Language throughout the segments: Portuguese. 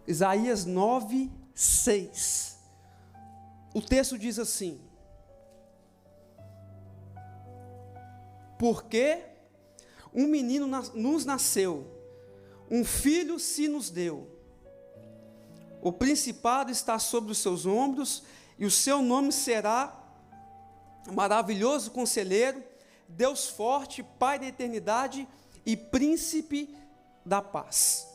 Isaías 9, 6. O texto diz assim: porque um menino nos nasceu, um filho se nos deu, o principado está sobre os seus ombros, e o seu nome será Maravilhoso Conselheiro, Deus Forte, Pai da Eternidade e Príncipe da Paz.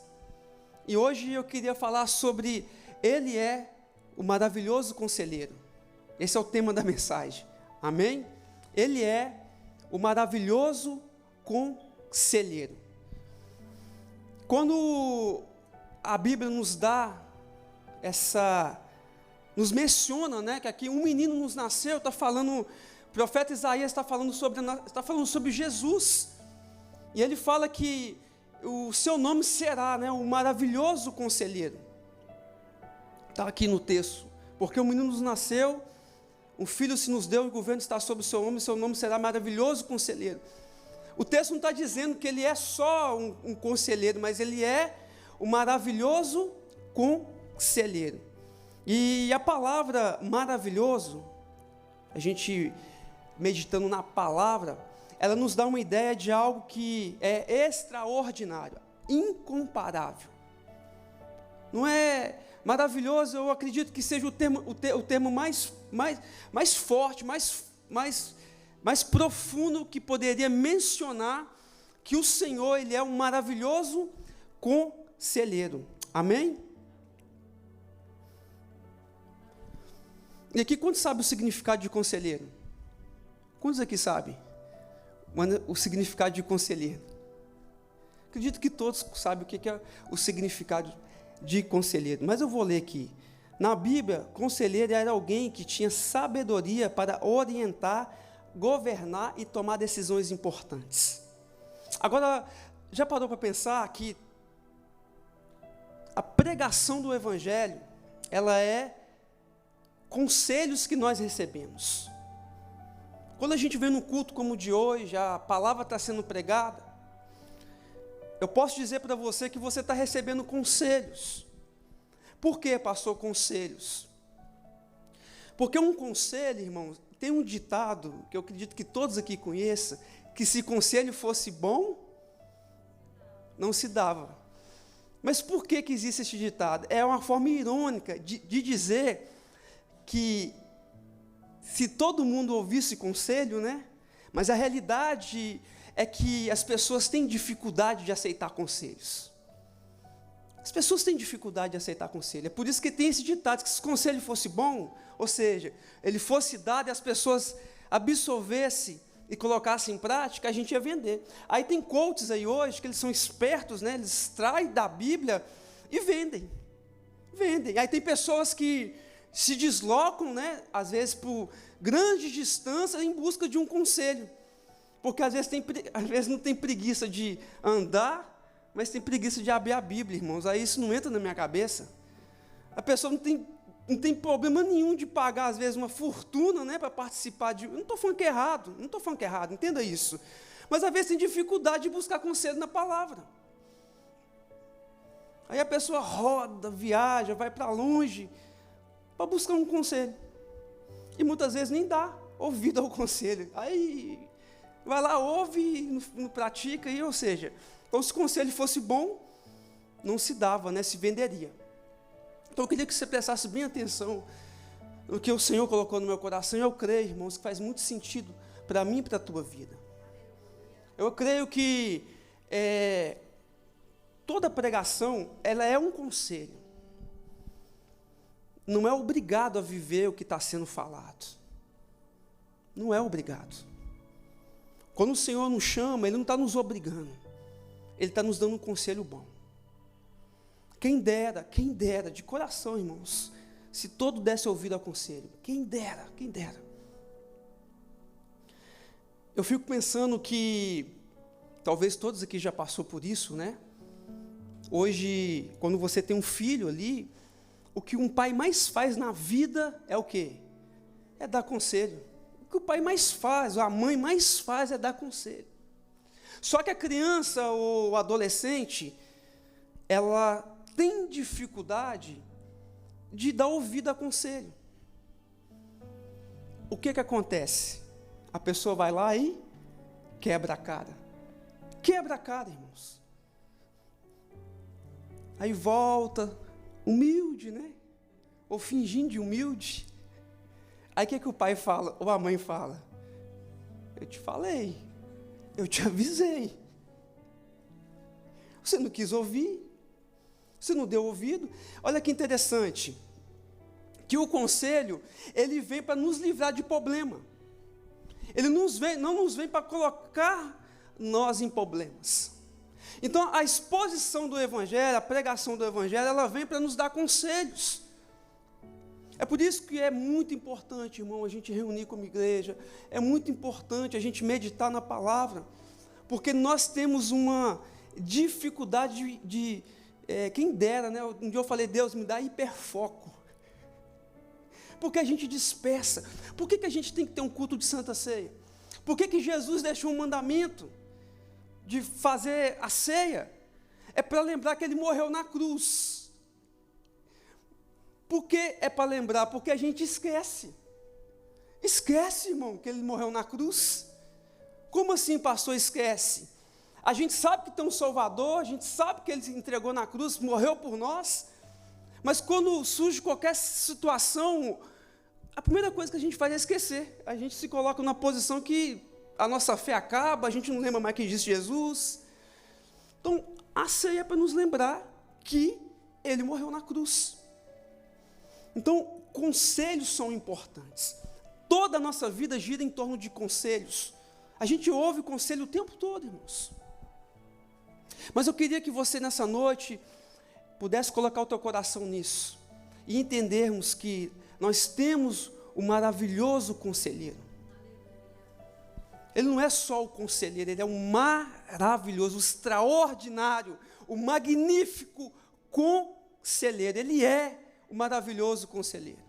E hoje eu queria falar sobre Ele é o maravilhoso conselheiro. Esse é o tema da mensagem, amém? Ele é o maravilhoso conselheiro. Quando a Bíblia nos dá nos menciona, né, que aqui um menino nos nasceu, o profeta Isaías está falando sobre Jesus, e ele fala que o seu nome será, né, o maravilhoso conselheiro. Está aqui no texto, porque um menino nos nasceu, um filho se nos deu, e o governo está sobre o seu ombro, e seu nome será maravilhoso conselheiro. O texto não está dizendo que ele é só um conselheiro, mas ele é o maravilhoso conselheiro. E a palavra maravilhoso, a gente meditando na palavra, ela nos dá uma ideia de algo que é extraordinário, incomparável. Não é maravilhoso, eu acredito que seja o termo mais forte, mais profundo que poderia mencionar que o Senhor, Ele é um maravilhoso conselheiro. Amém? E aqui, quantos sabem o significado de conselheiro? Quantos aqui sabem o significado de conselheiro? Acredito que todos sabem o que é o significado de conselheiro, mas eu vou ler aqui. Na Bíblia, conselheiro era alguém que tinha sabedoria para orientar, governar e tomar decisões importantes. Agora, já parou para pensar que a pregação do Evangelho, ela é conselhos que nós recebemos. Quando a gente vem num culto como o de hoje, a palavra está sendo pregada, eu posso dizer para você que você está recebendo conselhos. Por que, pastor, conselhos? Porque um conselho, irmãos, tem um ditado, que eu acredito que todos aqui conheçam, que se conselho fosse bom, não se dava. Mas por que existe esse ditado? É uma forma irônica de dizer que se todo mundo ouvisse conselho, né? Mas a realidade é que as pessoas têm dificuldade de aceitar conselhos. As pessoas têm dificuldade de aceitar conselho. É por isso que tem esse ditado, que se o conselho fosse bom, ou seja, ele fosse dado e as pessoas absorvessem e colocassem em prática, a gente ia vender. Aí tem coaches aí hoje, que eles são espertos, né? Eles extraem da Bíblia e vendem. Aí tem pessoas que se deslocam, né, às vezes por grandes distâncias em busca de um conselho, porque às vezes não tem preguiça de andar, mas tem preguiça de abrir a Bíblia, irmãos. Aí isso não entra na minha cabeça. A pessoa não tem problema nenhum de pagar às vezes uma fortuna, né, para participar de. Eu não estou falando que é errado, entenda isso. Mas às vezes tem dificuldade de buscar conselho na palavra. Aí a pessoa roda, viaja, vai para longe para buscar um conselho, e muitas vezes nem dá ouvido ao conselho. Aí vai lá, ouve e não pratica, ou seja, então se o conselho fosse bom, não se dava, né, se venderia. Então eu queria que você prestasse bem atenção no que o Senhor colocou no meu coração. Eu creio, irmãos, que faz muito sentido para mim e para a tua vida. Eu creio que toda pregação, ela é um conselho. Não é obrigado a viver o que está sendo falado. Não é obrigado. Quando o Senhor nos chama, Ele não está nos obrigando. Ele está nos dando um conselho bom. Quem dera, de coração, irmãos, se todo desse ouvido ao conselho. Quem dera. Eu fico pensando que, talvez todos aqui já passou por isso, né? Hoje, quando você tem um filho ali, o que um pai mais faz na vida é o quê? É dar conselho. O que o pai mais faz, ou a mãe mais faz é dar conselho. Só que a criança ou o adolescente, ela têm dificuldade de dar ouvido a conselho. O que acontece? A pessoa vai lá e quebra a cara. Quebra a cara, irmãos. Aí volta, humilde, né? Ou fingindo de humilde. Aí o que o pai fala, ou a mãe fala? Eu te falei, eu te avisei. Você não quis ouvir, você não deu ouvido. Olha que interessante, que o conselho, ele vem para nos livrar de problema. Ele não nos vem para colocar nós em problemas. Então, a exposição do Evangelho, a pregação do Evangelho, ela vem para nos dar conselhos. É por isso que é muito importante, irmão, a gente reunir como igreja, é muito importante a gente meditar na palavra, porque nós temos uma dificuldade quem dera, né? Um dia eu falei, Deus, me dá hiperfoco. Porque a gente dispersa. Por que a gente tem que ter um culto de Santa Ceia? Por que Jesus deixou um mandamento de fazer a ceia? É para lembrar que Ele morreu na cruz. Por que é para lembrar? Porque a gente esquece. Esquece, irmão, que Ele morreu na cruz. Como assim, pastor, esquece? A gente sabe que tem um Salvador, a gente sabe que Ele se entregou na cruz, morreu por nós, mas quando surge qualquer situação, a primeira coisa que a gente faz é esquecer. A gente se coloca numa posição que a nossa fé acaba, a gente não lembra mais quem disse Jesus. Então, a ceia é para nos lembrar que Ele morreu na cruz. Então, conselhos são importantes. Toda a nossa vida gira em torno de conselhos. A gente ouve conselho o tempo todo, irmãos. Mas eu queria que você, nessa noite, pudesse colocar o teu coração nisso e entendermos que nós temos o maravilhoso conselheiro. Ele não é só o conselheiro, ele é o maravilhoso, o extraordinário, o magnífico conselheiro. Ele é o maravilhoso conselheiro.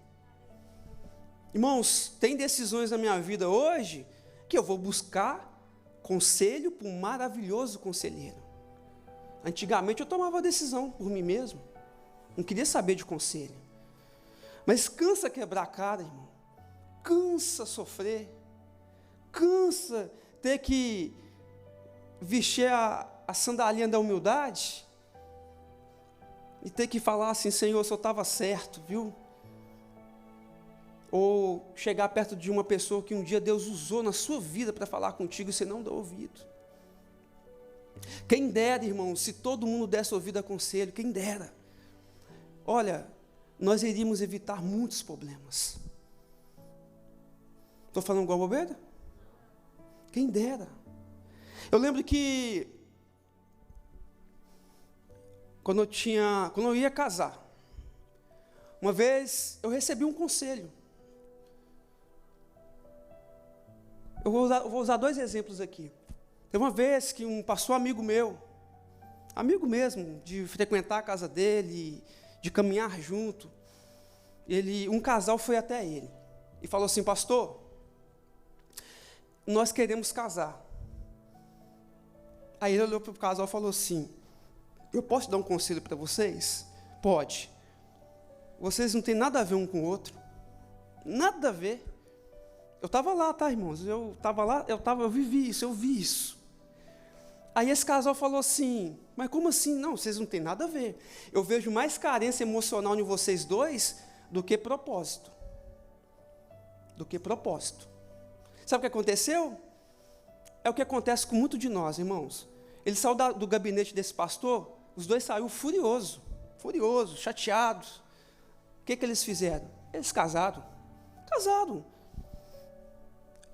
Irmãos, tem decisões na minha vida hoje que eu vou buscar conselho para um maravilhoso conselheiro. Antigamente eu tomava decisão por mim mesmo, não queria saber de conselho. Mas cansa quebrar a cara, irmão, cansa sofrer, cansa ter que vestir a sandalinha da humildade e ter que falar assim, Senhor, eu só estava certo, viu? Ou chegar perto de uma pessoa que um dia Deus usou na sua vida para falar contigo e você não dá ouvido. Quem dera, irmão, se todo mundo desse ouvido a conselho, quem dera. Olha, nós iríamos evitar muitos problemas. Estou falando igual bobeira? Quem dera. Eu lembro que quando eu ia casar, uma vez eu recebi um conselho. Eu vou usar 2 exemplos aqui. Teve uma vez que um pastor amigo meu, amigo mesmo, de frequentar a casa dele, de caminhar junto, um casal foi até ele e falou assim, pastor, nós queremos casar. Aí ele olhou para o casal e falou assim, eu posso dar um conselho para vocês? Pode. Vocês não têm nada a ver um com o outro, nada a ver. Eu estava lá, tá, irmãos? Eu estava lá, eu vivi isso, eu vi isso. Aí esse casal falou assim, mas como assim? Não, vocês não têm nada a ver. Eu vejo mais carência emocional em vocês dois do que propósito. Do que propósito. Sabe o que aconteceu? É o que acontece com muito de nós, irmãos. Ele saiu do gabinete desse pastor, os dois saíram furiosos, chateados. O que eles fizeram? Eles casaram.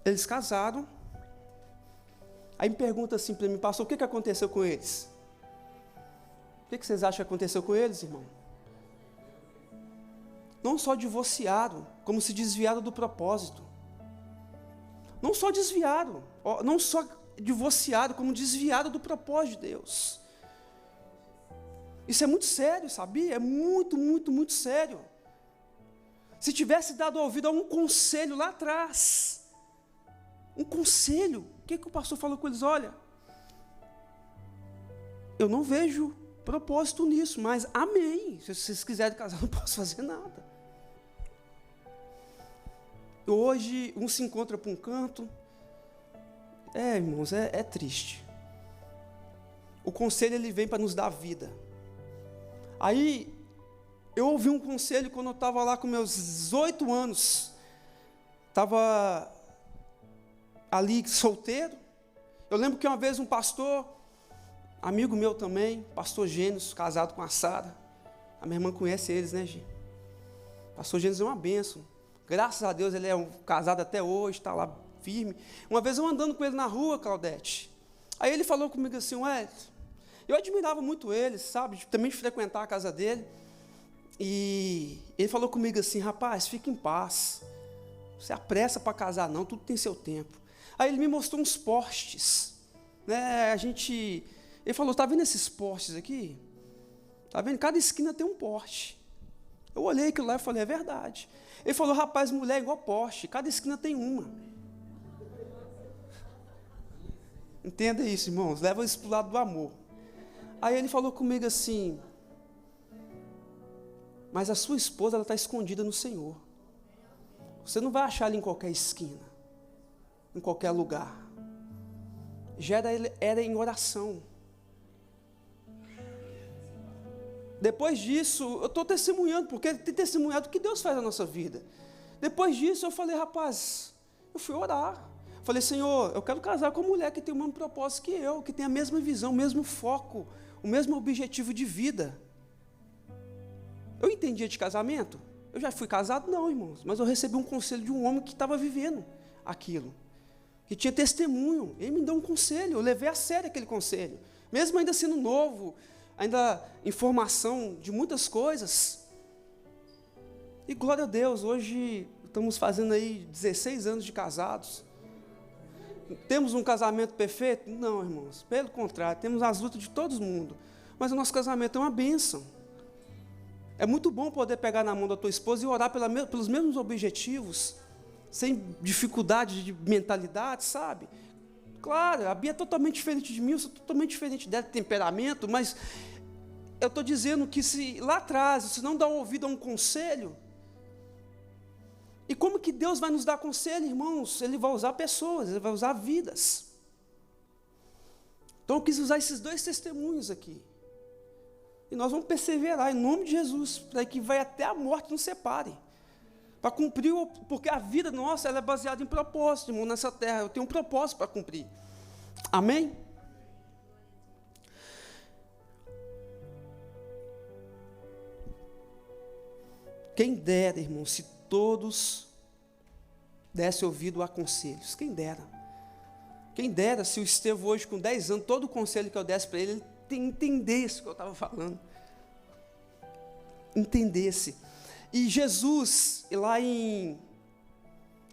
Eles casaram. Aí me pergunta assim para mim, pastor, o que aconteceu com eles? O que vocês acham que aconteceu com eles, irmão? Não só divorciaram, como se desviaram do propósito. Não só desviaram, não só divorciaram, como desviaram do propósito de Deus. Isso é muito sério, sabia? É muito, muito, muito sério. Se tivesse dado ouvido a um conselho lá atrás, um conselho, o que o pastor falou com eles? Olha, eu não vejo propósito nisso, mas amém. Se vocês quiserem casar, eu não posso fazer nada. Hoje, um se encontra para um canto. Irmãos, é triste. O conselho, ele vem para nos dar vida. Aí, eu ouvi um conselho quando eu estava lá com meus 18 anos. Estava ali solteiro. Eu lembro que uma vez um pastor, amigo meu também, pastor Gênesis, casado com a Sara. A minha irmã conhece eles, né, Gi? Pastor Gênesis é uma bênção. Graças a Deus ele é casado até hoje, está lá firme. Uma vez eu andando com ele na rua, Claudete. Aí ele falou comigo assim, eu admirava muito ele, sabe? Também de frequentar a casa dele. E ele falou comigo assim, rapaz, fica em paz. Você apressa para casar não, tudo tem seu tempo. Aí ele me mostrou uns postes. Né? Ele falou, tá vendo esses postes aqui? Tá vendo? Cada esquina tem um poste. Eu olhei aquilo lá e falei, é verdade. Ele falou, rapaz, mulher é igual poste, cada esquina tem uma. Entenda isso, irmãos, leva isso para o lado do amor. Aí ele falou comigo assim, mas a sua esposa, ela está escondida no Senhor. Você não vai achar ela em qualquer esquina, em qualquer lugar. Já era em oração. Depois disso, eu estou testemunhando, porque tem testemunhado o que Deus faz na nossa vida. Depois disso, eu falei, rapaz, eu fui orar. Falei, Senhor, eu quero casar com uma mulher que tem o mesmo propósito que eu, que tem a mesma visão, o mesmo foco, o mesmo objetivo de vida. Eu entendia de casamento? Eu já fui casado? Não, irmãos, mas eu recebi um conselho de um homem que estava vivendo aquilo, que tinha testemunho. Ele me deu um conselho, eu levei a sério aquele conselho, mesmo ainda sendo novo, ainda em formação de muitas coisas. E glória a Deus, hoje estamos fazendo aí 16 anos de casados. Temos um casamento perfeito? Não, irmãos, pelo contrário, temos as lutas de todo mundo, mas o nosso casamento é uma bênção. É muito bom poder pegar na mão da tua esposa e orar pelos mesmos objetivos, sem dificuldade de mentalidade, sabe? Claro, a Bia é totalmente diferente de mim, eu sou totalmente diferente dela, de temperamento, mas eu estou dizendo que se lá atrás, se não dá ouvido a um conselho, e como que Deus vai nos dar conselho, irmãos? Ele vai usar pessoas, Ele vai usar vidas. Então eu quis usar esses dois testemunhos aqui. E nós vamos perseverar em nome de Jesus, para que vai até a morte nos separe. Para cumprir, porque a vida nossa ela é baseada em propósito, irmão, nessa terra. Eu tenho um propósito para cumprir. Amém? Quem dera, irmão, se todos dessem ouvido a conselhos. Quem dera. Quem dera se o Estevão hoje, com 10 anos, todo o conselho que eu desse para ele entendesse o que eu estava falando. Entendesse. E Jesus, lá em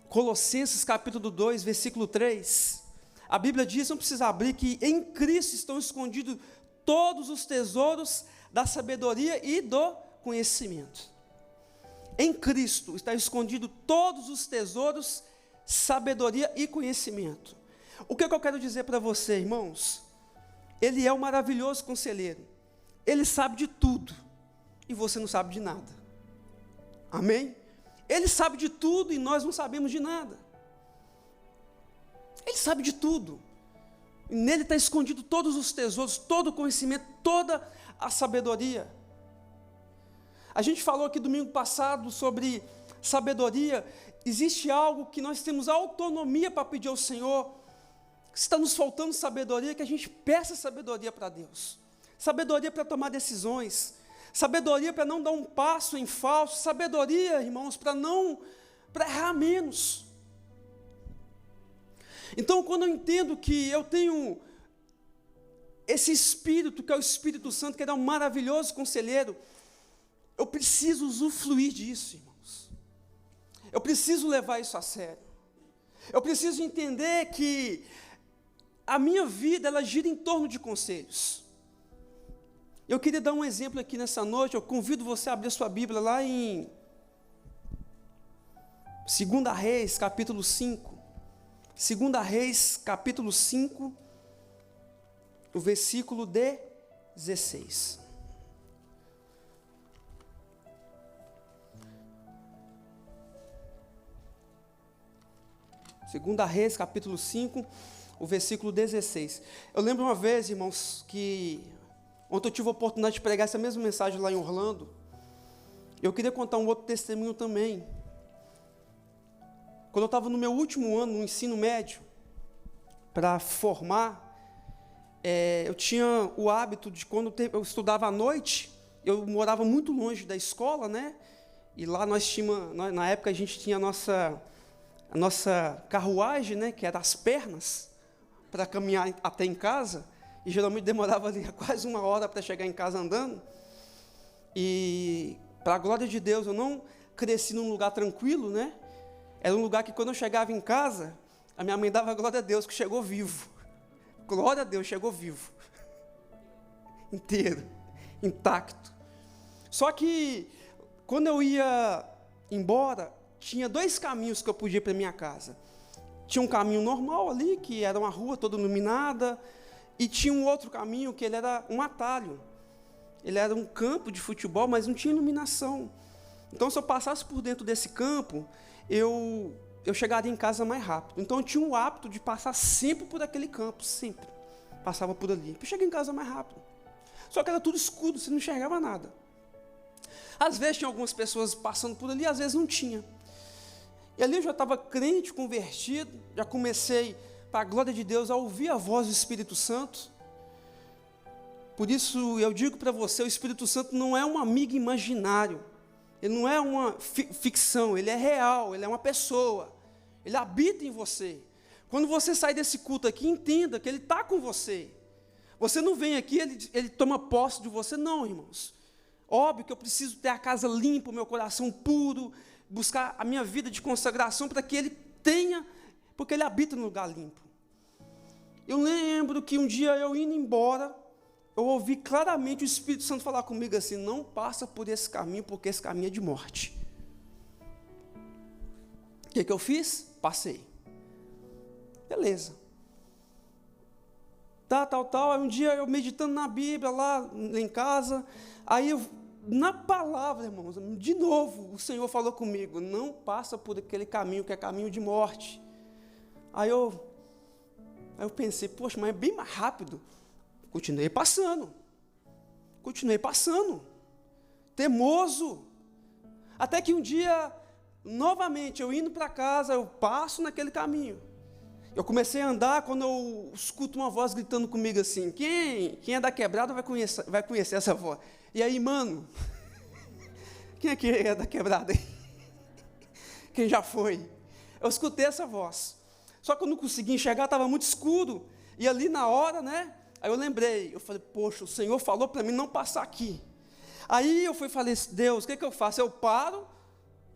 Colossenses capítulo 2, versículo 3, a Bíblia diz, não precisa abrir, que em Cristo estão escondidos todos os tesouros da sabedoria e do conhecimento. Em Cristo está escondido todos os tesouros, sabedoria e conhecimento. O que eu quero dizer para você, irmãos? Ele é um maravilhoso conselheiro. Ele sabe de tudo e você não sabe de nada. Amém? Ele sabe de tudo e nós não sabemos de nada. Ele sabe de tudo. E nele está escondido todos os tesouros, todo o conhecimento, toda a sabedoria. A gente falou aqui domingo passado sobre sabedoria. Existe algo que nós temos autonomia para pedir ao Senhor. Se está nos faltando sabedoria, que a gente peça sabedoria para Deus. Sabedoria para tomar decisões. Sabedoria para não dar um passo em falso. Sabedoria, irmãos, para errar menos. Então, quando eu entendo que eu tenho esse Espírito, que é o Espírito Santo, que é um maravilhoso conselheiro, eu preciso usufruir disso, irmãos. Eu preciso levar isso a sério. Eu preciso entender que a minha vida, ela gira em torno de conselhos. Eu queria dar um exemplo aqui nessa noite. Eu convido você a abrir sua Bíblia lá em 2 Reis, capítulo 5. 2 Reis, capítulo 5, o versículo 16. 2 Reis, capítulo 5, o versículo 16. Eu lembro uma vez, irmãos, que ontem eu tive a oportunidade de pregar essa mesma mensagem lá em Orlando. Eu queria contar um outro testemunho também. Quando eu estava no meu último ano, no ensino médio, para formar, eu tinha o hábito de, quando eu estudava à noite, eu morava muito longe da escola, né? E lá nós tínhamos, na época a gente tinha a nossa carruagem, né? Que era as pernas, para caminhar até em casa, e geralmente demorava ali quase 1 hora para chegar em casa andando. E, para a glória de Deus, eu não cresci num lugar tranquilo, né? Era um lugar que, quando eu chegava em casa, a minha mãe dava glória a Deus que chegou vivo. Glória a Deus, chegou vivo. Inteiro, intacto. Só que, quando eu ia embora, tinha 2 caminhos que eu podia ir para minha casa. Tinha um caminho normal ali, que era uma rua toda iluminada, e tinha um outro caminho que ele era um atalho. Ele era um campo de futebol, mas não tinha iluminação. Então, se eu passasse por dentro desse campo, eu chegaria em casa mais rápido. Então, eu tinha o hábito de passar sempre por aquele campo, sempre. Passava por ali. Eu cheguei em casa mais rápido. Só que era tudo escuro, você não enxergava nada. Às vezes tinha algumas pessoas passando por ali, às vezes não tinha. E ali eu já estava crente, convertido, já comecei, para a glória de Deus, a ouvir a voz do Espírito Santo. Por isso eu digo para você, o Espírito Santo não é um amigo imaginário. Ele não é uma ficção, ele é real, ele é uma pessoa. Ele habita em você. Quando você sai desse culto aqui, entenda que ele está com você. Você não vem aqui, ele toma posse de você, não, irmãos. Óbvio que eu preciso ter a casa limpa, o meu coração puro, buscar a minha vida de consagração para que ele tenha, porque ele habita no lugar limpo. Eu lembro que um dia eu indo embora, eu ouvi claramente o Espírito Santo falar comigo assim: não passa por esse caminho, porque esse caminho é de morte. O que eu fiz? Passei. Beleza. Aí um dia eu meditando na Bíblia lá em casa, aí na palavra, irmãos, de novo, o Senhor falou comigo: não passa por aquele caminho que é caminho de morte. Aí eu pensei, poxa, mas é bem mais rápido. Continuei passando, temoso, até que um dia, novamente, eu indo para casa, eu passo naquele caminho. Eu comecei a andar, quando eu escuto uma voz gritando comigo assim: quem é da quebrada vai conhecer essa voz. E aí, mano, quem é que é da quebrada aí? Quem já foi? Eu escutei essa voz, só que eu não consegui enxergar, estava muito escuro, e ali na hora, né, aí eu lembrei, eu falei, poxa, o Senhor falou para mim não passar aqui. Aí eu falei, Deus, o que eu faço? Eu paro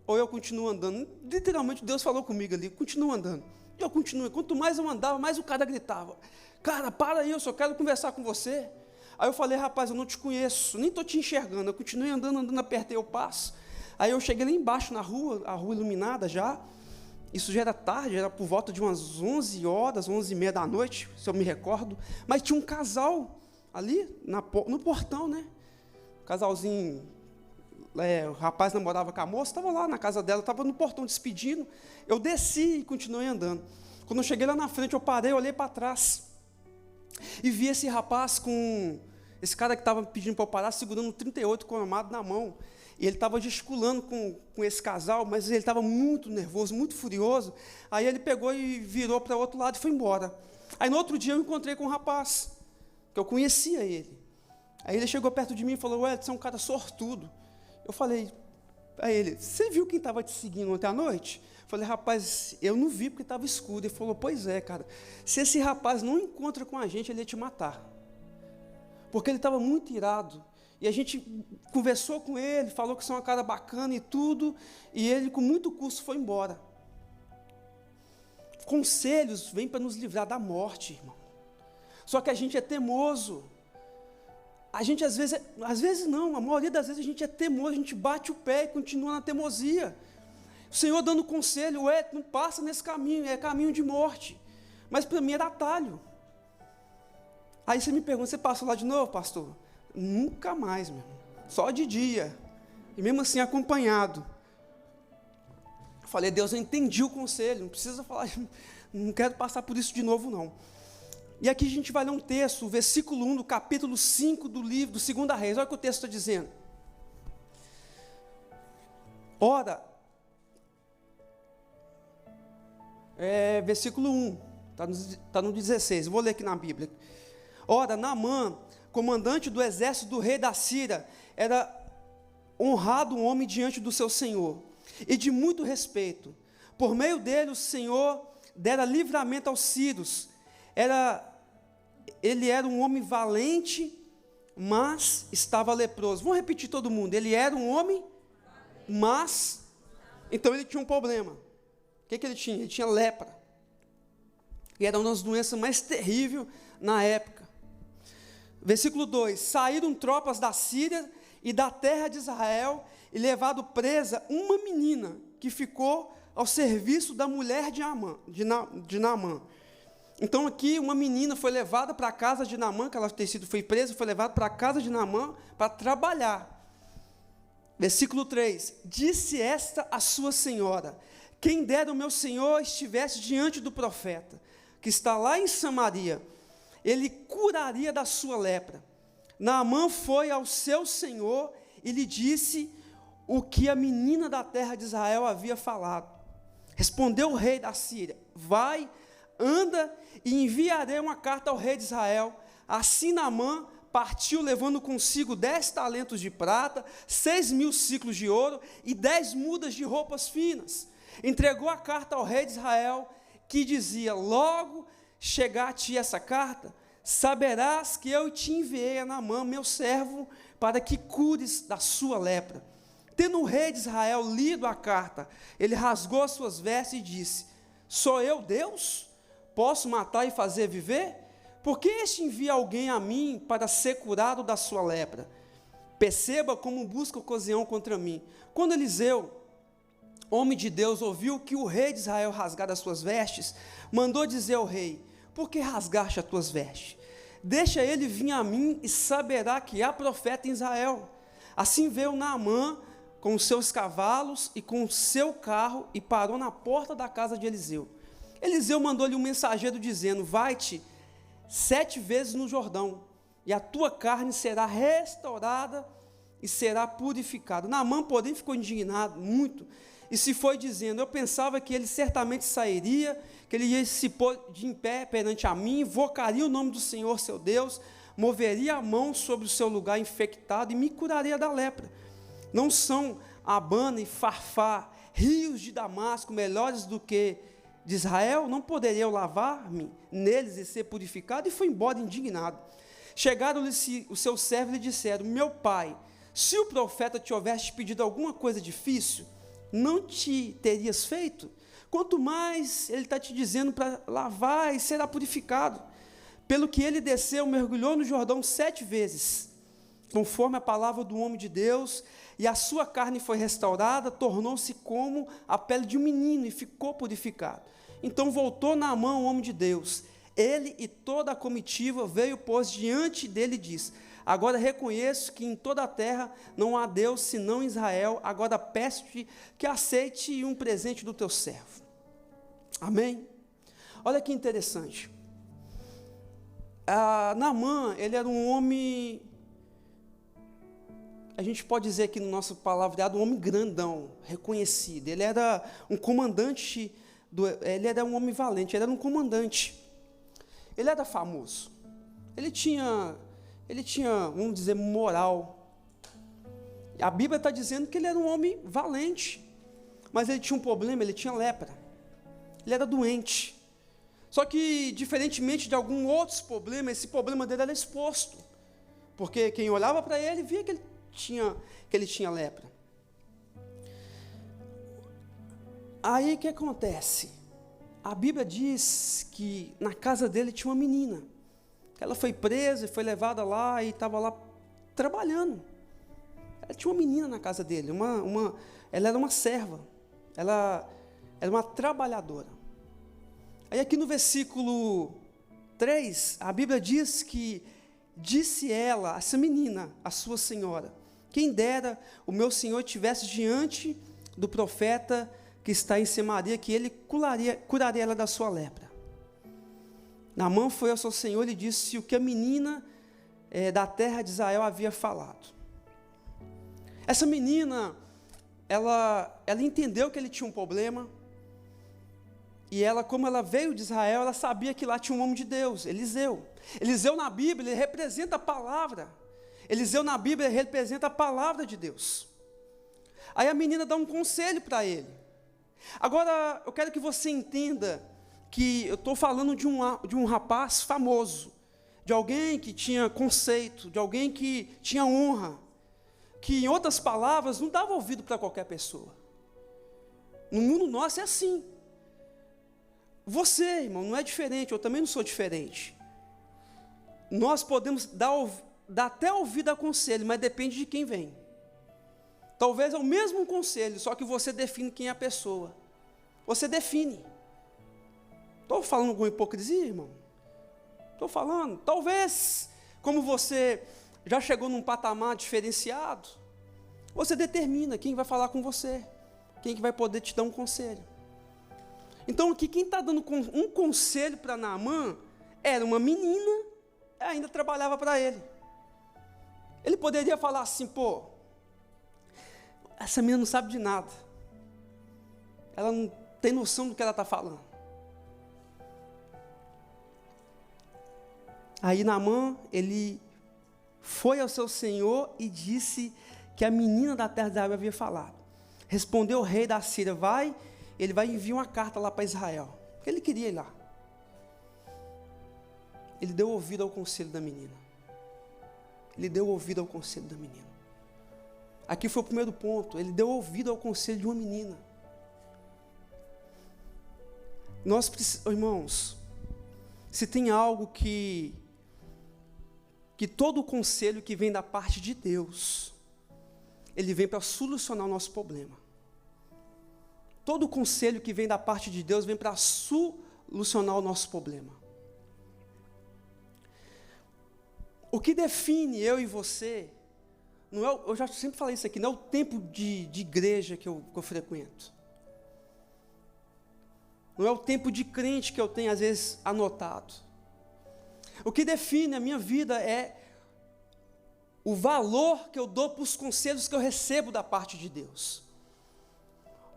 ou eu continuo andando? Literalmente Deus falou comigo ali, continua andando. E eu continuei, quanto mais eu andava, mais o cara gritava: cara, para aí, eu só quero conversar com você. Aí eu falei, rapaz, eu não te conheço, nem estou te enxergando. Eu continuei andando, apertei o passo. Aí eu cheguei lá embaixo na rua, a rua iluminada já. Isso já era tarde, era por volta de umas 11 horas, 11h30 da noite, se eu me recordo. Mas tinha um casal ali, no portão, né? Um casalzinho, o rapaz namorava com a moça, estava lá na casa dela, estava no portão despedindo. Eu desci e continuei andando. Quando eu cheguei lá na frente, eu parei, olhei para trás. E vi esse rapaz esse cara que estava pedindo para eu parar, segurando um 38 cromado na mão. E ele estava gesticulando com esse casal, mas ele estava muito nervoso, muito furioso. Aí ele pegou e virou para o outro lado e foi embora. Aí no outro dia eu encontrei com um rapaz, que eu conhecia ele. Aí ele chegou perto de mim e falou: ué, você é um cara sortudo. Eu falei a ele: você viu quem estava te seguindo ontem à noite? Eu falei: rapaz, eu não vi porque estava escuro. Ele falou: pois é, cara, se esse rapaz não encontra com a gente, ele ia te matar. Porque ele estava muito irado. E a gente conversou com ele, falou que você é uma cara bacana e tudo, e ele, com muito custo, foi embora. Conselhos vêm para nos livrar da morte, irmão. Só que a gente é teimoso. A gente, às vezes não, a maioria das vezes a gente é teimoso, a gente bate o pé e continua na teimosia. O Senhor dando conselho: não passa nesse caminho, é caminho de morte. Mas para mim era atalho. Aí você me pergunta: você passou lá de novo, pastor? Nunca mais, meu irmão. Só de dia. E mesmo assim acompanhado. Falei, Deus, eu entendi o conselho, não precisa falar, não quero passar por isso de novo, não. E aqui a gente vai ler um texto, o versículo 1 do capítulo 5 do livro do 2 Reis. Olha o que o texto está dizendo. Ora, versículo 1, está no 16, eu vou ler aqui na Bíblia. Ora, Naamã, comandante do exército do rei da Síria, era honrado um homem diante do seu senhor, e de muito respeito. Por meio dele o Senhor dera livramento aos sírios. Ele era um homem valente, mas estava leproso. Vamos repetir todo mundo. Ele era um homem, mas... Então ele tinha um problema. O que ele tinha? Ele tinha lepra. E era uma das doenças mais terríveis na época. Versículo 2. Saíram tropas da Síria e da terra de Israel e levado presa uma menina que ficou ao serviço da mulher de Naamã. Então aqui uma menina foi levada para a casa de Naamã, que ela foi presa, foi levada para a casa de Naamã para trabalhar. Versículo 3, disse esta a sua senhora, quem dera o meu senhor estivesse diante do profeta, que está lá em Samaria, ele curaria da sua lepra. Naamã foi ao seu senhor e lhe disse o que a menina da terra de Israel havia falado. Respondeu o rei da Síria, vai, anda e enviarei uma carta ao rei de Israel. Assim Naamã partiu levando consigo 10 talentos de prata, 6.000 ciclos de ouro e 10 mudas de roupas finas. Entregou a carta ao rei de Israel, que dizia, logo chegar a ti essa carta, saberás que eu te enviei a Naamã, meu servo, para que cures da sua lepra. Tendo o rei de Israel lido a carta, ele rasgou as suas vestes e disse, sou eu Deus? Posso matar e fazer viver? Por que este envia alguém a mim para ser curado da sua lepra? Perceba como busca ocasião contra mim. Quando Eliseu, homem de Deus, ouviu que o rei de Israel rasgara as suas vestes, mandou dizer ao rei, por que rasgaste as tuas vestes? Deixa ele vir a mim e saberá que há profeta em Israel. Assim veio Naamã com os seus cavalos e com o seu carro e parou na porta da casa de Eliseu. Eliseu mandou-lhe um mensageiro dizendo, vai-te 7 vezes no Jordão, e a tua carne será restaurada e será purificada. Naamã, porém, ficou indignado muito, e se foi dizendo, eu pensava que ele certamente sairia, que ele ia se pôr de em pé perante a mim, invocaria o nome do Senhor seu Deus, moveria a mão sobre o seu lugar infectado e me curaria da lepra. Não são Abana e Farfá, rios de Damasco, melhores do que de Israel? Não poderia eu lavar-me neles e ser purificado? E foi embora indignado. Chegaram-lhe os seus servos e lhe disseram, meu pai, se o profeta te houvesse pedido alguma coisa difícil, não te terias feito? Quanto mais ele está te dizendo para lavar e será purificado. Pelo que ele desceu, mergulhou no Jordão 7 vezes, conforme a palavra do homem de Deus, e a sua carne foi restaurada, tornou-se como a pele de um menino e ficou purificado. Então voltou Naamã, o homem de Deus. Ele e toda a comitiva veio, pôs diante dele e disse, agora reconheço que em toda a terra não há Deus senão Israel, agora peço-te que aceite um presente do teu servo. Amém? Olha que interessante. Naamã, ele era um homem, a gente pode dizer aqui no nosso palavreado, um homem grandão, reconhecido. Ele era um comandante, ele era um homem valente, ele era um comandante. Ele era famoso. Ele tinha, vamos dizer, moral. A Bíblia está dizendo que ele era um homem valente, mas ele tinha um problema, ele tinha lepra. Ele era doente. Só que, diferentemente de alguns outros problemas, esse problema dele era exposto. Porque quem olhava para ele, via que ele tinha lepra. Aí, o que acontece? A Bíblia diz que na casa dele tinha uma menina. Ela foi presa e foi levada lá e estava lá trabalhando. Ela tinha uma menina na casa dele, ela era uma serva. Ela era uma trabalhadora. Aí aqui no versículo 3, a Bíblia diz que disse ela, essa menina, a sua senhora, quem dera o meu senhor estivesse diante do profeta que que está em Samaria, que ele curaria ela da sua lepra. Naamã foi ao seu senhor e disse o que a menina da terra de Israel havia falado. Essa menina, ela entendeu que ele tinha um problema, e ela, como ela veio de Israel, ela sabia que lá tinha um homem de Deus, Eliseu. Eliseu na Bíblia, ele representa a palavra. Eliseu na Bíblia representa a palavra de Deus. Aí a menina dá um conselho para ele. Agora, eu quero que você entenda que eu estou falando de um rapaz famoso, de alguém que tinha conceito, de alguém que tinha honra, que, em outras palavras, não dava ouvido para qualquer pessoa. No mundo nosso é assim. Você, irmão, não é diferente, eu também não sou diferente. Nós podemos dar até ouvido a conselho, mas depende de quem vem. Talvez é o mesmo conselho, só que você define quem é a pessoa. Você define. Estou falando com hipocrisia, irmão? Estou falando. Talvez, como você já chegou num patamar diferenciado, você determina quem vai falar com você, quem que vai poder te dar um conselho. Então aqui, quem está dando um conselho para Naamã, era uma menina, ainda trabalhava para ele. Ele poderia falar assim, pô, essa menina não sabe de nada, ela não tem noção do que ela está falando. Aí Naamã, ele foi ao seu senhor e disse que a menina da terra de Israel havia falado. Respondeu o rei da Síria, ele vai enviar uma carta lá para Israel, porque ele queria ir lá. Ele deu ouvido ao conselho da menina. Ele deu ouvido ao conselho da menina. Aqui foi o primeiro ponto, ele deu ouvido ao conselho de uma menina. Irmãos, se tem algo que todo conselho que vem da parte de Deus, ele vem para solucionar o nosso problema. Todo conselho que vem da parte de Deus vem para solucionar o nosso problema. O que define eu e você, não é, eu já sempre falei isso aqui, não é o tempo de igreja que eu frequento. Não é o tempo de crente que eu tenho, às vezes, anotado. O que define a minha vida é o valor que eu dou para os conselhos que eu recebo da parte de Deus.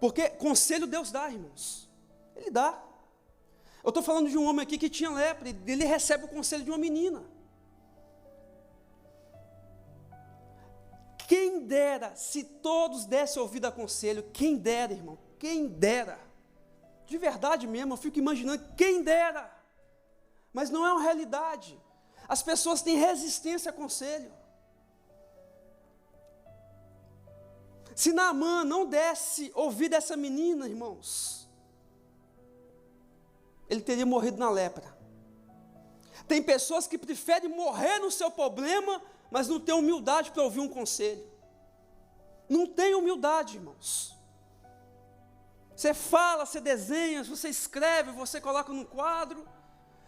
Porque conselho Deus dá, irmãos. Ele dá. Eu estou falando de um homem aqui que tinha lepra, e ele recebe o conselho de uma menina. Quem dera, se todos dessem ouvido a conselho, quem dera, irmão, quem dera. De verdade mesmo, eu fico imaginando, quem dera. Mas não é uma realidade. As pessoas têm resistência a conselho. Se Naamã não desse ouvido a essa menina, irmãos, ele teria morrido na lepra. Tem pessoas que preferem morrer no seu problema, mas não tem humildade para ouvir um conselho. Não tem humildade, irmãos. Você fala, você desenha, você escreve, você coloca num quadro,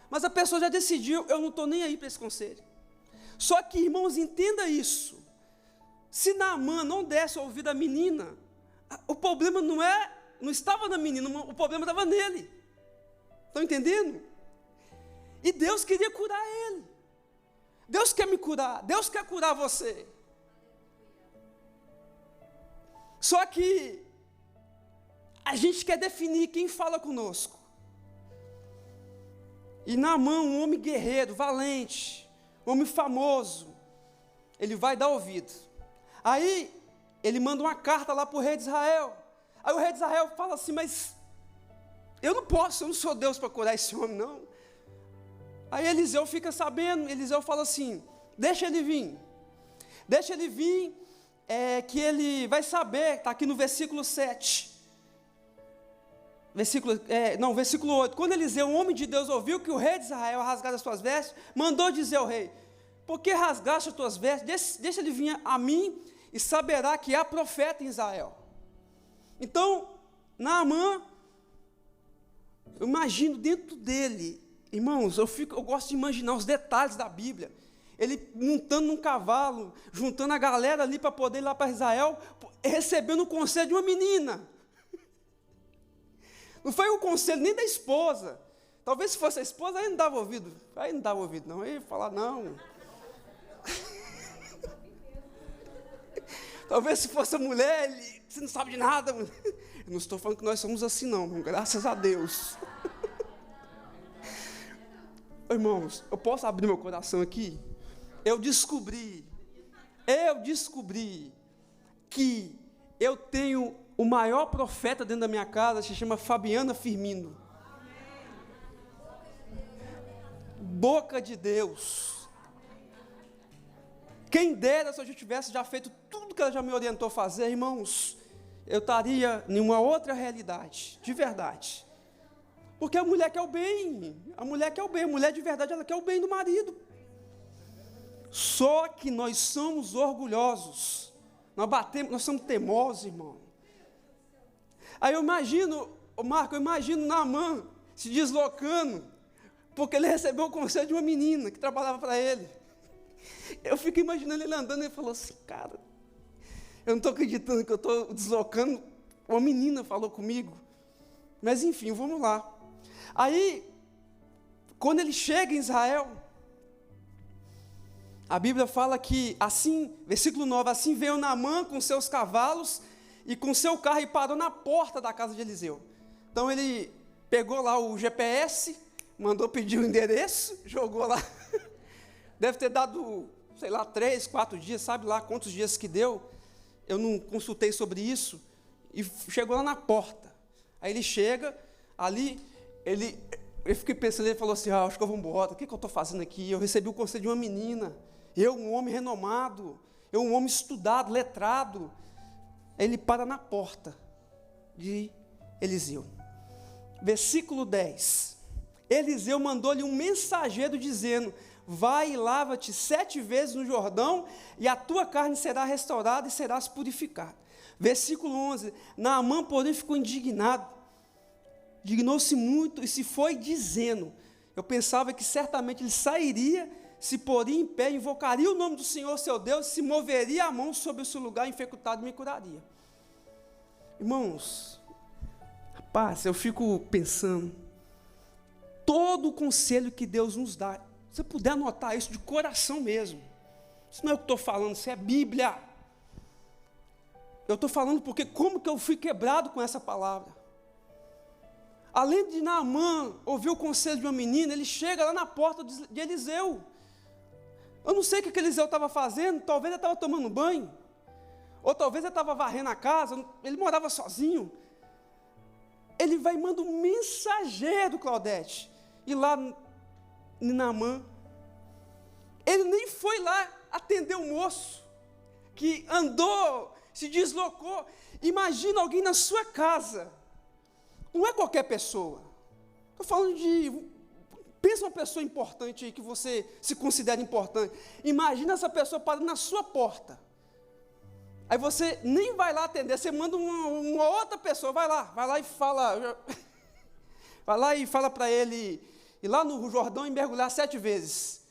mas a pessoa já decidiu, eu não estou nem aí para esse conselho. Só que, irmãos, entenda isso. Se Naamã não desse ouvido à menina, o problema não estava na menina, o problema estava nele. Estão entendendo? E Deus queria curar ele. Deus quer me curar, Deus quer curar você. Só que a gente quer definir quem fala conosco. E Naamã, um homem guerreiro, valente, um homem famoso, ele vai dar ouvido. Aí ele manda uma carta lá para o rei de Israel. Aí o rei de Israel fala assim, mas eu não sou Deus para curar esse homem, não. Aí Eliseu fica sabendo, Eliseu fala assim, deixa ele vir, que ele vai saber, está aqui no versículo 7, versículo 8, quando Eliseu, um homem de Deus, ouviu que o rei de Israel rasgara as suas vestes, mandou dizer ao rei, por que rasgaste as tuas vestes? Deixa ele vir a mim e saberá que há profeta em Israel. Então, Naamã, eu imagino dentro dele, irmãos, eu gosto de imaginar os detalhes da Bíblia, ele montando num cavalo, juntando a galera ali para poder ir lá para Israel, recebendo o conselho de uma menina. Não foi o conselho nem da esposa. Talvez se fosse a esposa, aí não dava ouvido. Aí não dava ouvido, não. Aí ia falar, não. Talvez se fosse a mulher, você não sabe de nada. Eu não estou falando que nós somos assim, não. Graças a Deus. Irmãos, eu posso abrir meu coração aqui? Eu descobri que eu tenho o maior profeta dentro da minha casa, se chama Fabiana Firmino. Boca de Deus. Quem dera se eu já tivesse feito tudo que ela já me orientou a fazer, irmãos, eu estaria em uma outra realidade, de verdade. Porque a mulher quer o bem, a mulher de verdade, ela quer o bem do marido. Só que nós somos orgulhosos, nós somos teimosos, irmão. Aí eu imagino, Marco, Naamã se deslocando, porque ele recebeu o conselho de uma menina que trabalhava para ele. Eu fico imaginando ele andando e ele falou assim, cara, eu não estou acreditando que eu estou deslocando, uma menina falou comigo. Mas enfim, vamos lá. Aí, quando ele chega em Israel, a Bíblia fala que assim, versículo 9, assim veio Naamã com seus cavalos e com seu carro e parou na porta da casa de Eliseu. Então ele pegou lá o GPS, mandou pedir o endereço, jogou lá. Deve ter dado, sei lá, 3, 4 dias, sabe lá quantos dias que deu. Eu não consultei sobre isso. E chegou lá na porta. Aí ele chega, ali, eu fiquei pensando, ele falou assim, acho que eu vou embora, o que eu estou fazendo aqui? Eu recebi o conselho de uma menina, eu, um homem renomado, eu, um homem estudado, letrado. Aí ele para na porta de Eliseu. Versículo 10. Eliseu mandou-lhe um mensageiro dizendo, vai e lava-te 7 vezes no Jordão, e a tua carne será restaurada e serás purificado. Versículo 11, Naamã, porém, ficou indignado, dignou-se muito e se foi dizendo, eu pensava que certamente ele sairia, se poria em pé, invocaria o nome do Senhor seu Deus, se moveria a mão sobre o seu lugar infectado e me curaria. Irmãos, rapaz, eu fico pensando, todo o conselho que Deus nos dá, se você puder anotar isso de coração mesmo, isso não é o que eu estou falando, isso é Bíblia. Eu estou falando porque como que eu fui quebrado com essa palavra. Além de Naamã ouvir o conselho de uma menina, ele chega lá na porta de Eliseu. Eu não sei o que Eliseu estava fazendo, talvez ele estava tomando banho, ou talvez ele estava varrendo a casa, ele morava sozinho. Ele vai e manda um mensageiro, Claudete, ir lá em Naamã. Ele nem foi lá atender o moço, que andou, se deslocou. Imagina alguém na sua casa, não é qualquer pessoa, estou falando de, pensa uma pessoa importante aí, que você se considera importante, imagina essa pessoa parando na sua porta, aí você nem vai lá atender, você manda uma outra pessoa, vai lá e fala, vai lá e fala para ele, ir lá no Jordão e mergulhar 7 vezes,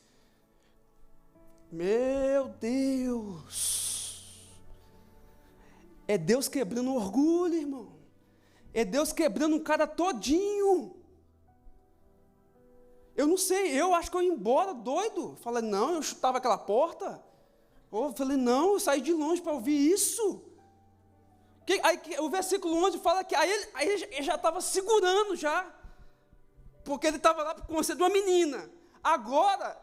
meu Deus, é Deus quebrando o orgulho, irmão. É Deus quebrando um cara todinho. Eu não sei, eu acho que eu ia embora doido. Falei, não, eu chutava aquela porta. Eu falei, não, eu saí de longe para ouvir isso. Aí o versículo 11 fala que aí ele já estava segurando já. Porque ele estava lá com você de uma menina. Agora,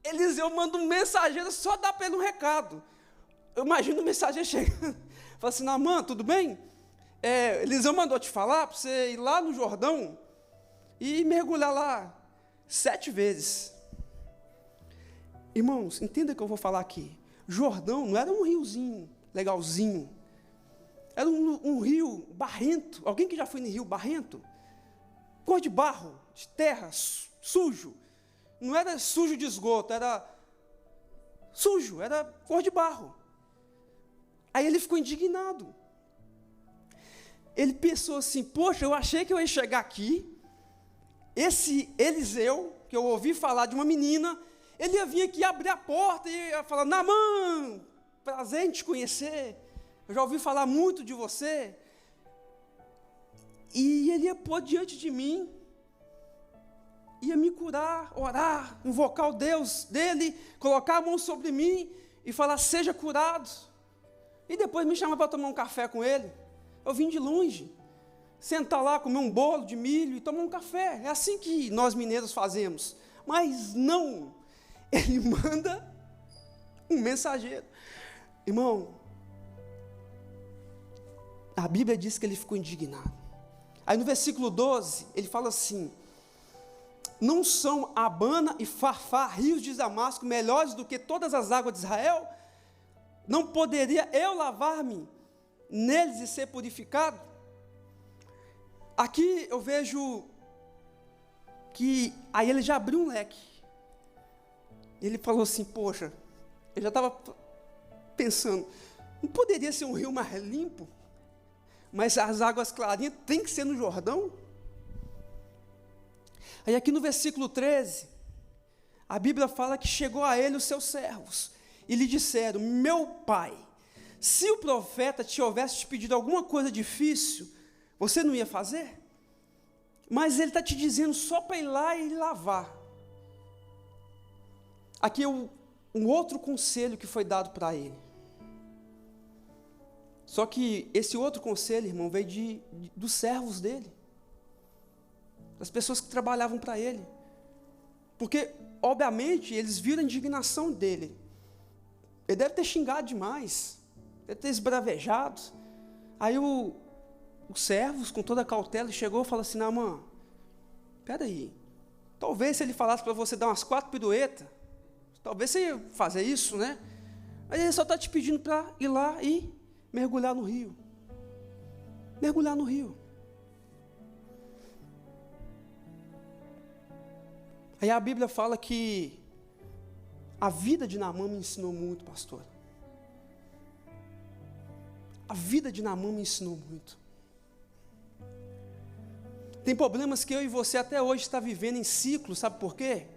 Eliseu manda um mensageiro, só dá para ele um recado. Eu imagino o mensageiro chegando. Fala assim, Naamã, tudo bem? Eliseu mandou te falar para você ir lá no Jordão e mergulhar lá 7 vezes. Irmãos, entenda o que eu vou falar aqui. Jordão não era um riozinho legalzinho. Era um rio barrento. Alguém que já foi no rio barrento? Cor de barro, de terra, sujo. Não era sujo de esgoto, era sujo, era cor de barro. Aí ele ficou indignado. Ele pensou assim, poxa, eu achei que eu ia chegar aqui, esse Eliseu, que eu ouvi falar de uma menina, ele ia vir aqui abrir a porta e ia falar, Naamã, prazer em te conhecer, eu já ouvi falar muito de você. E ele ia pôr diante de mim, ia me curar, orar, invocar o Deus dele, colocar a mão sobre mim e falar, seja curado. E depois me chamar para tomar um café com ele. Eu vim de longe, sentar lá, comer um bolo de milho e tomar um café. É assim que nós mineiros fazemos. Mas não, ele manda um mensageiro. Irmão, a Bíblia diz que ele ficou indignado. Aí no versículo 12, ele fala assim, não são Abana e Farfá, rios de Damasco, melhores do que todas as águas de Israel? Não poderia eu lavar-me neles e ser purificado? Aqui eu vejo que, aí ele já abriu um leque. Ele falou assim, poxa, eu já estava pensando, não poderia ser um rio mais limpo? Mas as águas clarinhas tem que ser no Jordão? Aí aqui no versículo 13, a Bíblia fala que chegou a ele os seus servos, e lhe disseram, meu pai, se o profeta te houvesse te pedido alguma coisa difícil, você não ia fazer? Mas ele está te dizendo só para ir lá e lavar. Aqui um outro conselho que foi dado para ele. Só que esse outro conselho, irmão, veio dos servos dele, das pessoas que trabalhavam para ele, porque, obviamente, eles viram a indignação dele. Ele deve ter xingado demais, deve ter esbravejado. Aí os servos, com toda a cautela, chegou e falou assim, Naamã, peraí, talvez se ele falasse para você dar umas 4 piruetas, talvez você ia fazer isso, né? Mas ele só está te pedindo para ir lá e mergulhar no rio. Mergulhar no rio. Aí a Bíblia fala que a vida de Naamã me ensinou muito, pastor. A vida de Naamã me ensinou muito. Tem problemas que eu e você até hoje está vivendo em ciclo, sabe por quê?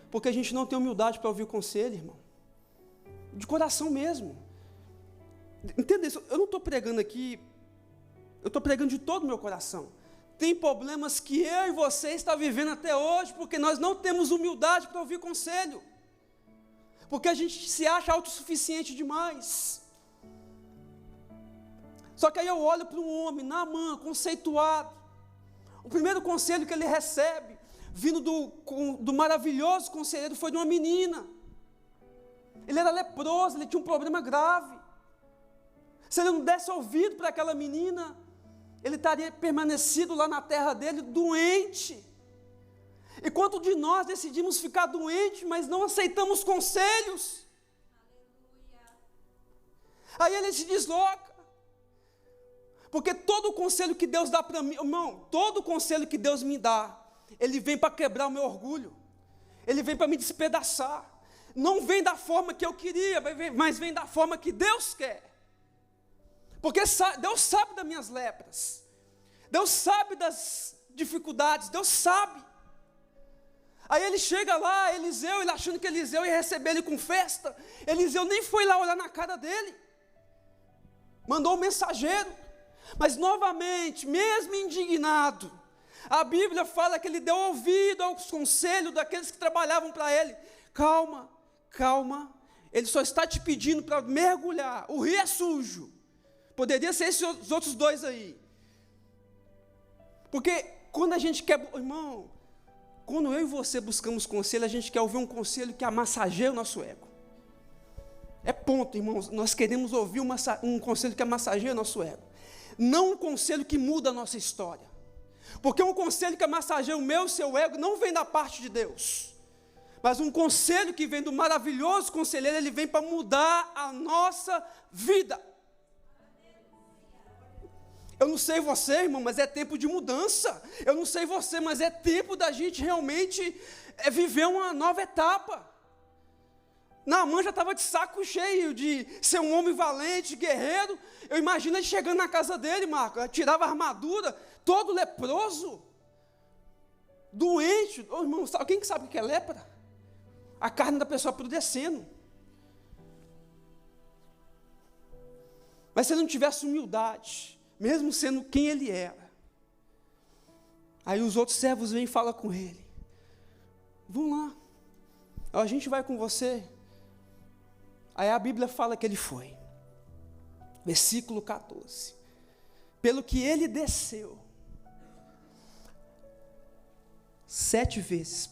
Porque a gente não tem humildade para ouvir o conselho, irmão. De coração mesmo. Entenda isso, eu não estou pregando aqui, eu estou pregando de todo o meu coração. Tem problemas que eu e você está vivendo até hoje, porque nós não temos humildade para ouvir conselho. Porque a gente se acha autossuficiente demais. Só que aí eu olho para um homem, Naamã, conceituado. O primeiro conselho que ele recebe, vindo do maravilhoso conselheiro, foi de uma menina. Ele era leproso, ele tinha um problema grave. Se ele não desse ouvido para aquela menina, ele estaria permanecido lá na terra dele, doente. E quanto de nós decidimos ficar doente, mas não aceitamos conselhos? Aleluia. Aí ele se desloca. Porque todo o conselho que Deus dá para mim, irmão, todo o conselho que Deus me dá, ele vem para quebrar o meu orgulho. Ele vem para me despedaçar. Não vem da forma que eu queria, mas vem da forma que Deus quer. Porque Deus sabe das minhas lepras. Deus sabe das dificuldades, Deus sabe. Aí ele chega lá, Eliseu, ele achando que Eliseu ia receber ele com festa. Eliseu nem foi lá olhar na cara dele. Mandou um mensageiro. Mas novamente, mesmo indignado, a Bíblia fala que ele deu ouvido aos conselhos daqueles que trabalhavam para ele. Calma, calma, ele só está te pedindo para mergulhar, o rio é sujo. Poderia ser esses outros dois aí. Porque quando a gente quer, irmão, quando eu e você buscamos conselho, a gente quer ouvir um conselho que amassageia o nosso ego. É ponto, irmãos, nós queremos ouvir um conselho que amassageia o nosso ego. Não um conselho que muda a nossa história. Porque um conselho que massageia o meu e o seu ego não vem da parte de Deus. Mas um conselho que vem do maravilhoso conselheiro, ele vem para mudar a nossa vida. Eu não sei você, irmão, mas é tempo de mudança. Eu não sei você, mas é tempo da gente realmente viver uma nova etapa. Naamã já estava de saco cheio de ser um homem valente, guerreiro. Eu imagino ele chegando na casa dele, Marco, tirava a armadura, todo leproso, doente. Oh, irmão, alguém que sabe o que é lepra? A carne da pessoa apodrecendo. Mas se ele não tivesse humildade, mesmo sendo quem ele era, Aí os outros servos vêm e falam com ele. Vamos lá, a gente vai com você. Aí a Bíblia fala que ele foi. Versículo 14. Pelo que ele desceu 7 vezes.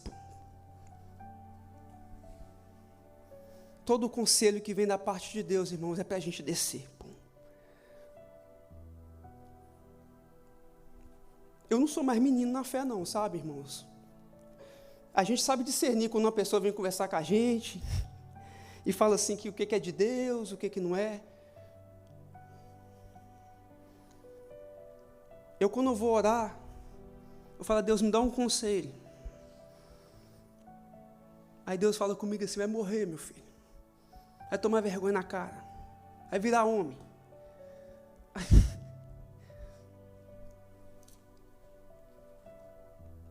Todo o conselho que vem da parte de Deus, irmãos, é para a gente descer. Eu não sou mais menino na fé não, sabe, irmãos? A gente sabe discernir quando uma pessoa vem conversar com a gente e fala assim que o que é de Deus, o que não é. Eu quando eu vou orar, eu falo, Deus, me dá um conselho. Aí Deus fala comigo assim, vai morrer, meu filho. Vai tomar vergonha na cara. Vai virar homem. Eu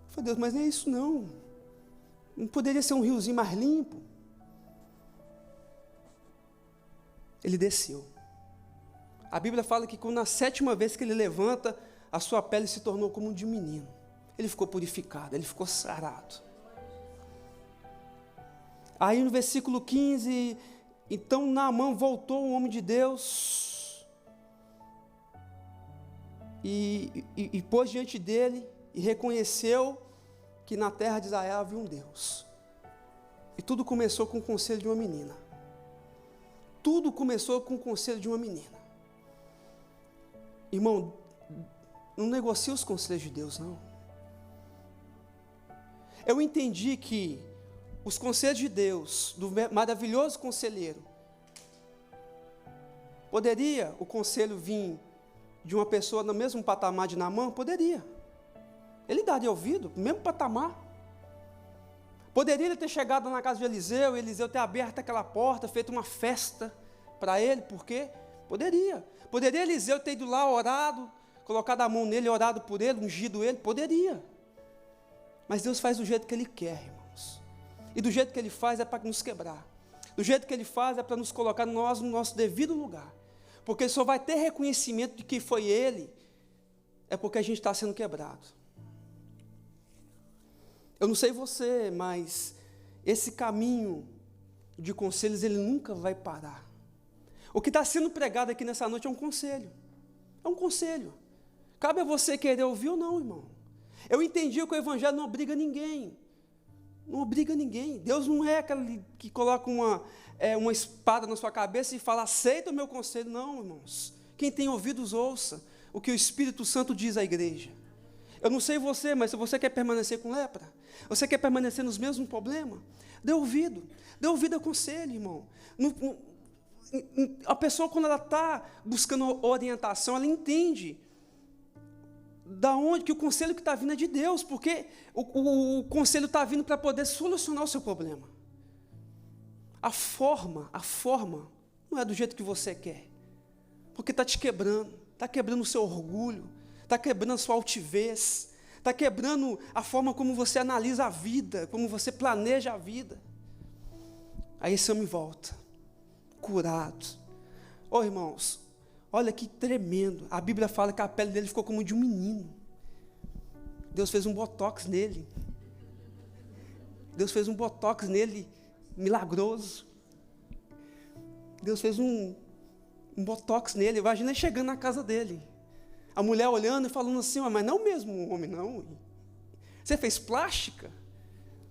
falei, Deus, mas não é isso não. Não poderia ser um riozinho mais limpo? Ele desceu. A Bíblia fala que quando na 7ª vez que ele levanta, a sua pele se tornou como de um menino. Ele ficou purificado, ele ficou sarado. Aí no versículo 15, então Naamã voltou o homem de Deus e pôs diante dele e reconheceu que na terra de Israel havia um Deus. E tudo começou com o conselho de uma menina. Tudo começou com o conselho de uma menina. Irmão, não negocie os conselhos de Deus, não. Eu entendi que os conselhos de Deus, do maravilhoso conselheiro, poderia o conselho vir de uma pessoa no mesmo patamar de Naamã? Poderia. Ele daria ouvido, no mesmo patamar. Poderia ele ter chegado na casa de Eliseu, e Eliseu ter aberto aquela porta, feito uma festa para ele, por quê? Poderia. Poderia Eliseu ter ido lá, orado, colocado a mão nele, orado por ele, ungido ele? Poderia. Mas Deus faz do jeito que Ele quer, irmãos. E do jeito que Ele faz é para nos quebrar. Do jeito que Ele faz é para nos colocar no nosso devido lugar. Porque só vai ter reconhecimento de que foi Ele, é porque a gente está sendo quebrado. Eu não sei você, mas esse caminho de conselhos, ele nunca vai parar. O que está sendo pregado aqui nessa noite é um conselho. É um conselho. Cabe a você querer ouvir ou não, irmão. Eu entendi que o Evangelho não obriga ninguém. Não obriga ninguém. Deus não é aquele que coloca uma espada na sua cabeça e fala, aceita o meu conselho. Não, irmãos. Quem tem ouvidos, ouça o que o Espírito Santo diz à igreja. Eu não sei você, mas se você quer permanecer com lepra, você quer permanecer nos mesmos problemas, dê ouvido a conselho, irmão. A pessoa, quando ela está buscando orientação, ela entende da onde que o conselho que está vindo é de Deus, porque o conselho está vindo para poder solucionar o seu problema. A forma não é do jeito que você quer, porque está te quebrando, está quebrando o seu orgulho, está quebrando a sua altivez, está quebrando a forma como você analisa a vida, como você planeja a vida. Aí esse homem volta, curado. Ô irmãos, olha que tremendo, a Bíblia fala que a pele dele ficou como de um menino. Deus fez um botox nele. Deus fez um botox nele, milagroso. Deus fez um botox nele, imagina ele chegando na casa dele. A mulher olhando e falando assim, mas não mesmo um homem, não. Você fez plástica?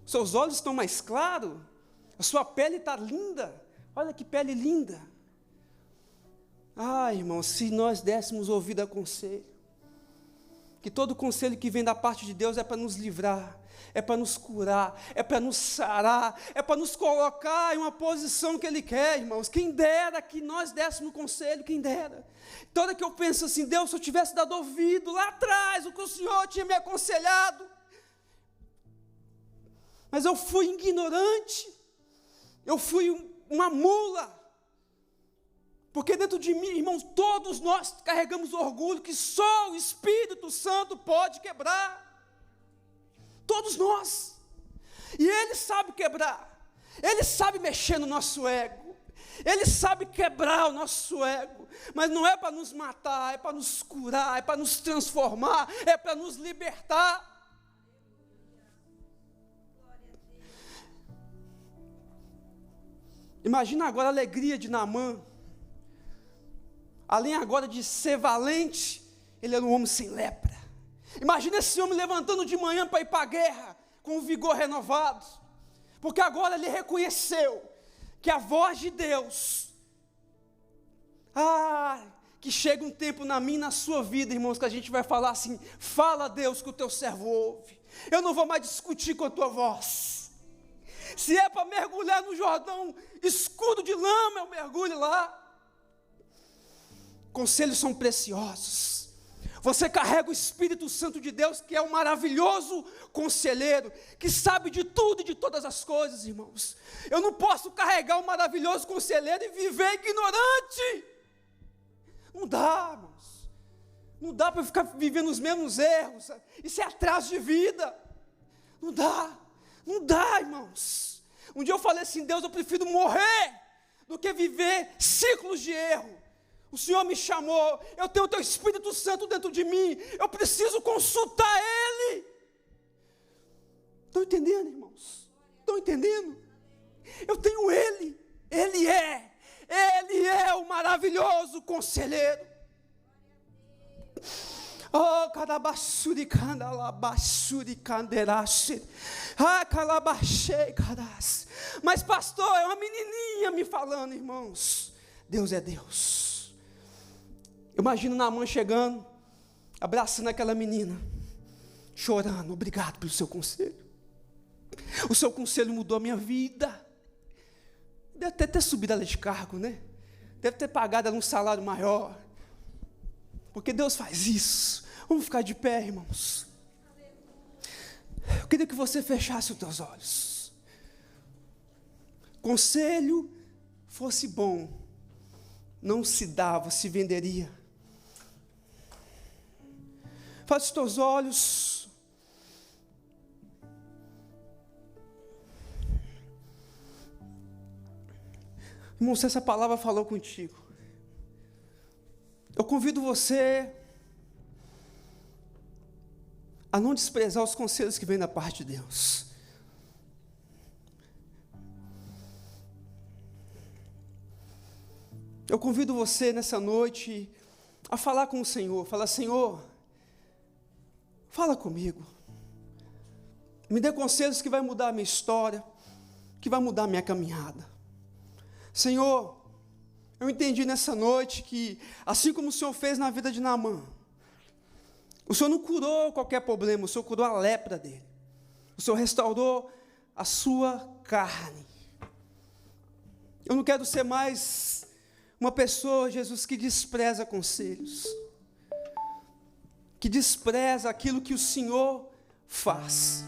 Seus olhos estão mais claros? A sua pele está linda? Olha que pele linda. Ah, irmãos, se nós dessemos ouvido a conselho, que todo conselho que vem da parte de Deus é para nos livrar, é para nos curar, é para nos sarar, é para nos colocar em uma posição que Ele quer, irmãos. Quem dera que nós dessemos conselho, quem dera. Toda que eu penso assim, Deus, se eu tivesse dado ouvido lá atrás, o que o Senhor tinha me aconselhado, mas eu fui ignorante, eu fui uma mula, porque dentro de mim, irmãos, todos nós carregamos orgulho que só o Espírito Santo pode quebrar. Todos nós. E Ele sabe quebrar. Ele sabe mexer no nosso ego. Ele sabe quebrar o nosso ego. Mas não é para nos matar, é para nos curar, é para nos transformar, é para nos libertar. Imagina agora a alegria de Naamã. Além agora de ser valente, ele era um homem sem lepra. Imagina esse homem levantando de manhã para ir para a guerra, com o vigor renovado. Porque agora ele reconheceu que a voz de Deus, que chega um tempo na minha e na sua vida, irmãos, que a gente vai falar assim: fala, Deus, que o teu servo ouve. Eu não vou mais discutir com a tua voz. Se é para mergulhar no Jordão escuro de lama, eu mergulho lá. Conselhos são preciosos. Você carrega o Espírito Santo de Deus, que é um maravilhoso conselheiro, que sabe de tudo e de todas as coisas, irmãos. Eu não posso carregar um maravilhoso conselheiro e viver ignorante. Não dá, irmãos. Não dá para ficar vivendo os mesmos erros. Isso é atraso de vida. Não dá. Não dá, irmãos. Um dia eu falei assim: Deus, eu prefiro morrer do que viver ciclos de erro. O Senhor me chamou, eu tenho o teu Espírito Santo dentro de mim, eu preciso consultar Ele. Estão entendendo, irmãos? Estão entendendo? Eu tenho Ele, Ele é o maravilhoso conselheiro. Oh, carabassuri candalabassuri canderache. Ah, calabachei caras. Mas pastor, é uma menininha me falando, irmãos. Deus é Deus. Eu imagino Naamã chegando, abraçando aquela menina, chorando: obrigado pelo seu conselho. O seu conselho mudou a minha vida. Deve ter subido ela de cargo, né? Deve ter pagado ela um salário maior. Porque Deus faz isso. Vamos ficar de pé, irmãos. Eu queria que você fechasse os teus olhos. Conselho fosse bom, não se dava, se venderia. Feche os teus olhos. Irmão, se essa palavra falou contigo, eu convido você a não desprezar os conselhos que vêm da parte de Deus. Eu convido você nessa noite a falar com o Senhor. Falar: Senhor, fala comigo. Me dê conselhos que vai mudar a minha história, que vai mudar a minha caminhada. Senhor, eu entendi nessa noite que, assim como o Senhor fez na vida de Naamã, o Senhor não curou qualquer problema, o Senhor curou a lepra dele. O Senhor restaurou a sua carne. Eu não quero ser mais uma pessoa, Jesus, que despreza conselhos, que despreza aquilo que o Senhor faz.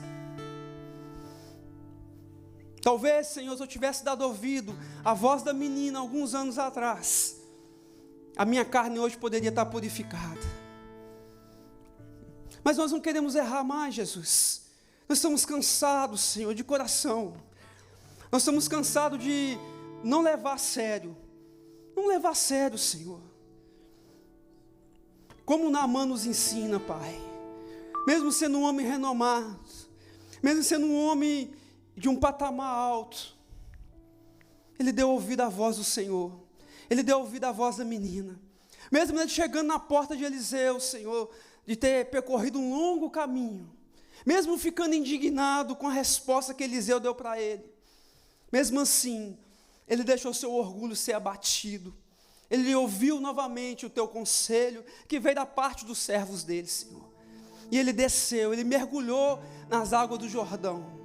Talvez, Senhor, se eu tivesse dado ouvido à voz da menina alguns anos atrás, a minha carne hoje poderia estar purificada. Mas nós não queremos errar mais, Jesus. Nós estamos cansados, Senhor, de coração. Nós estamos cansados de não levar a sério. Não levar a sério, Senhor. Como Naamã nos ensina, Pai. Mesmo sendo um homem renomado, mesmo sendo um homem de um patamar alto, ele deu ouvido à voz do Senhor. Ele deu ouvido à voz da menina. Mesmo ele chegando na porta de Eliseu, Senhor, de ter percorrido um longo caminho, mesmo ficando indignado com a resposta que Eliseu deu para ele, mesmo assim, ele deixou seu orgulho ser abatido. Ele ouviu novamente o teu conselho, que veio da parte dos servos dele, Senhor. E ele desceu, ele mergulhou nas águas do Jordão.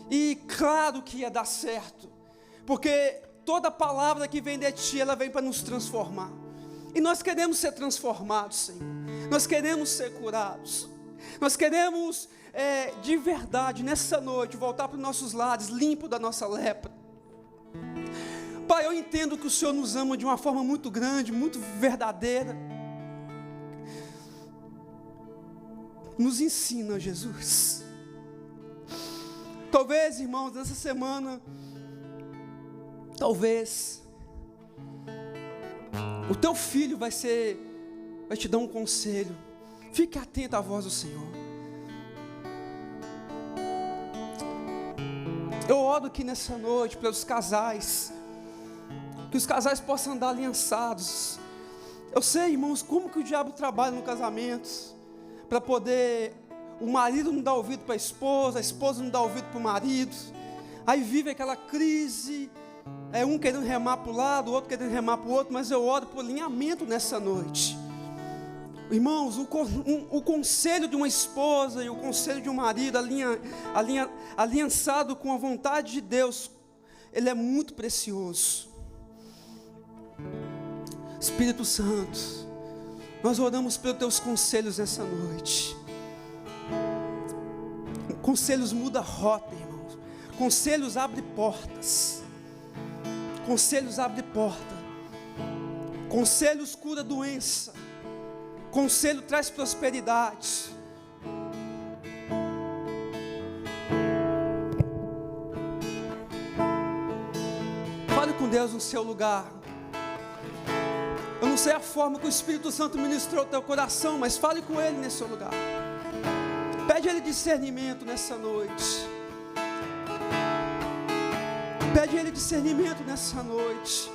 E claro que ia dar certo, porque toda palavra que vem de ti, ela vem para nos transformar. E nós queremos ser transformados, Senhor. Nós queremos ser curados. Nós queremos, de verdade, nessa noite, voltar para os nossos lares, limpo da nossa lepra. Pai, eu entendo que o Senhor nos ama de uma forma muito grande, muito verdadeira. Nos ensina, Jesus. Talvez, irmãos, nessa semana, talvez o teu filho vai te dar um conselho. Fique atento à voz do Senhor. Eu oro aqui nessa noite pelos casais que os casais possam andar aliançados. Eu sei, irmãos, como que o diabo trabalha no casamento, para poder, o marido não dar ouvido para a esposa não dar ouvido para o marido, aí vive aquela crise, um querendo remar para o lado, o outro querendo remar para o outro, mas eu oro por alinhamento nessa noite. Irmãos, o conselho de uma esposa e o conselho de um marido aliançado com a vontade de Deus, ele é muito precioso. Espírito Santo, nós oramos pelos teus conselhos essa noite. Conselhos muda rota, irmãos. Conselhos abre portas. Conselhos abre porta. Conselhos cura doença. Conselho traz prosperidade. Fale com Deus no seu lugar. Eu não sei a forma que o Espírito Santo ministrou o teu coração, mas fale com Ele nesse seu lugar. Pede a Ele discernimento nessa noite. Pede a Ele discernimento nessa noite.